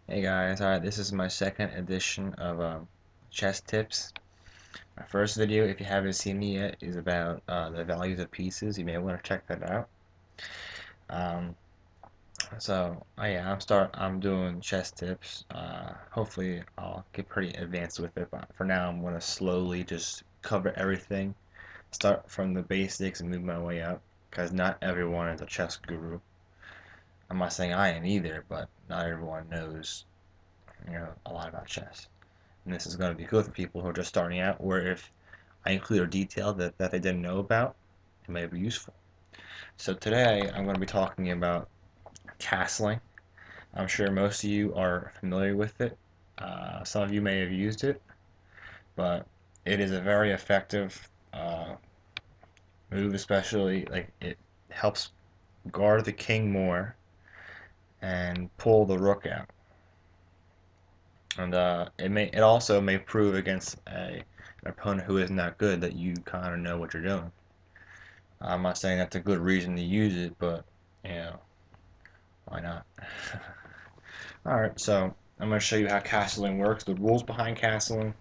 Hey guys, alright, this is my second edition of chess tips. My first video, if you haven't seen it yet, is about the values of pieces. You may want to check that out. Um, I'm doing chess tips. Hopefully I'll get pretty advanced with it, but for now I'm going to slowly just cover everything. Start from the basics and move my way up, because not everyone is a chess guru. I'm not saying I am either, but not everyone knows, a lot about chess. And this is going to be good for people who are just starting out, or if I include a detail that they didn't know about, it may be useful. So today I'm going to be talking about castling. I'm sure most of you are familiar with it. Some of you may have used it, but it is a very effective move, especially like it helps guard the king more and pull the rook out. And it also may prove against an opponent who isn't that good that you kind of know what you're doing. I'm not saying that's a good reason to use it, but you know, why not? Alright, so I'm going to show you how castling works, the rules behind castling,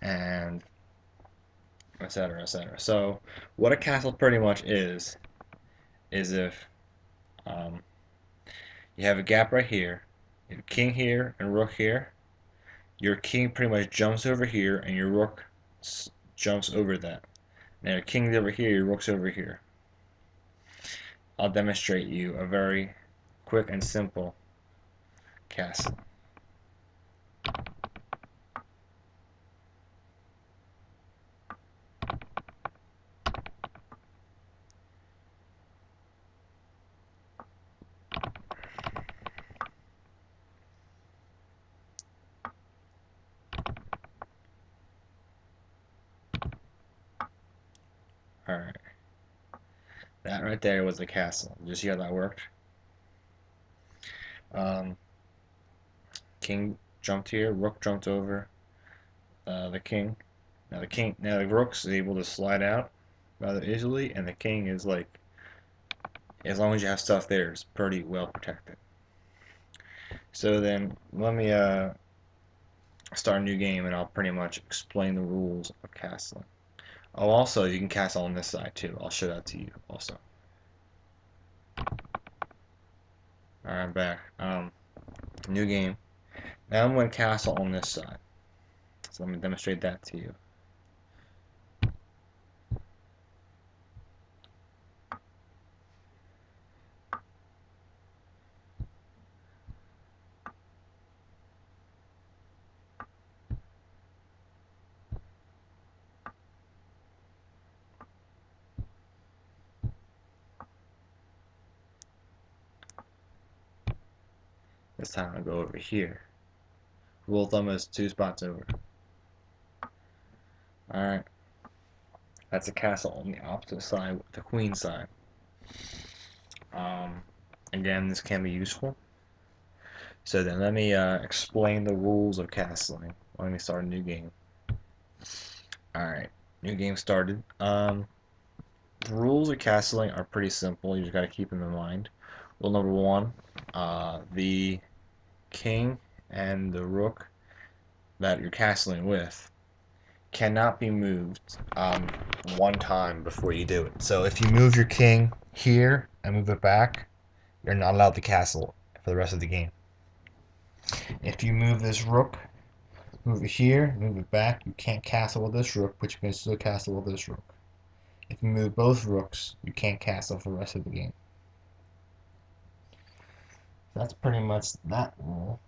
and etc. etc. So, what a castle pretty much is if um, you have a gap right here, you have king here and rook here, your king pretty much jumps over here, and your rook jumps over that. Now, your king's over here, your rook's over here. I'll demonstrate you a very quick and simple castle. Alright. That right there was the castle. Did you see how that worked? Um, king jumped here, rook jumped over the king. Now the rook's able to slide out rather easily, and the king is like, as long as you have stuff there, it's pretty well protected. So then, let me start a new game, and I'll pretty much explain the rules of castling. Oh, also, you can castle on this side too. I'll show that to you also. Alright, I'm back. New game. Now I'm going to castle on this side. So let me demonstrate that to you. This time I'll go over here. Rule of thumb is 2 spots over. Alright. That's a castle on the opposite side, the queen side. Um, Again, this can be useful. So then let me explain the rules of castling. Let me start a new game. Alright, new game started. The rules of castling are pretty simple. You just got to keep them in mind. Rule number one, the king and the rook that you're castling with cannot be moved one time before you do it. So if you move your king here and move it back, you're not allowed to castle for the rest of the game. If you move this rook, move it here, move it back, you can't castle with this rook, but you can still castle with this rook. If you move both rooks, you can't castle for the rest of the game. That's pretty much that rule.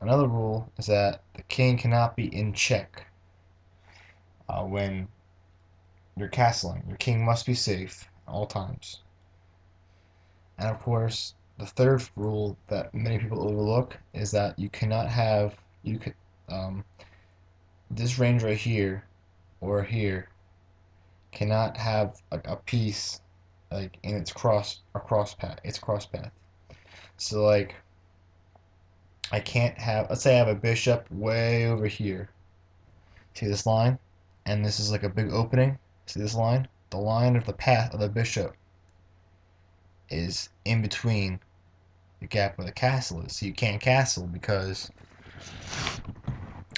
Another rule is that the king cannot be in check when you're castling. Your king must be safe at all times. And of course, the third rule that many people overlook is that you cannot have you could this range right here or here cannot have a piece like in its cross path. So like I can't have, let's say I have a bishop way over here. See this line? And this is like a big opening. See this line? The line of the path of the bishop is in between the gap where the castle is. So you can't castle because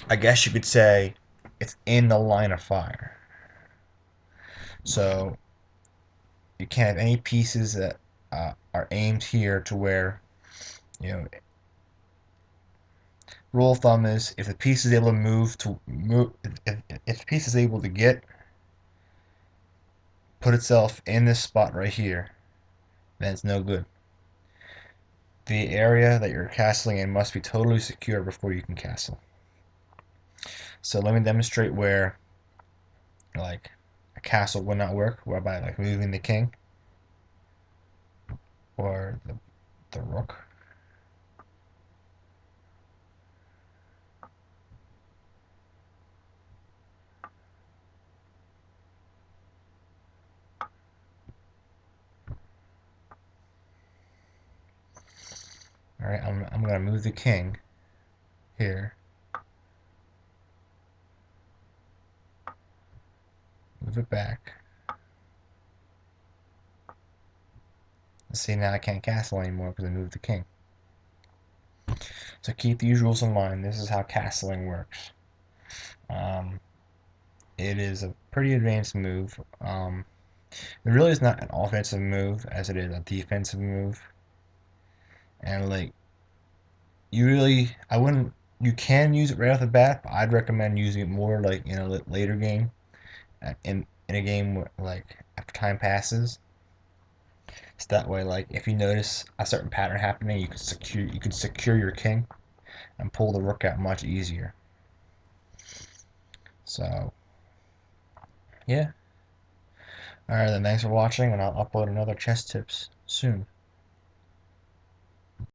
I guess you could say it's in the line of fire. So you can't have any pieces that are aimed here to where, you know, rule of thumb is if the piece is able to move, if the piece is able to put itself in this spot right here, then it's no good. The area that you're castling in must be totally secure before you can castle. So let me demonstrate where like a castle would not work, whereby like moving the king or the rook. All right, I'm gonna move the king here, move it back. See, now I can't castle anymore because I moved the king. So keep these rules in mind. This is how castling works. Um, it is a pretty advanced move. It really is not an offensive move as it is a defensive move. And like I wouldn't. You can use it right off the bat, but I'd recommend using it more like in a later game, in a game where, like after time passes. So that way, like if you notice a certain pattern happening, you can secure your king and pull the rook out much easier. So yeah. All right, then thanks for watching, and I'll upload another chess tips soon.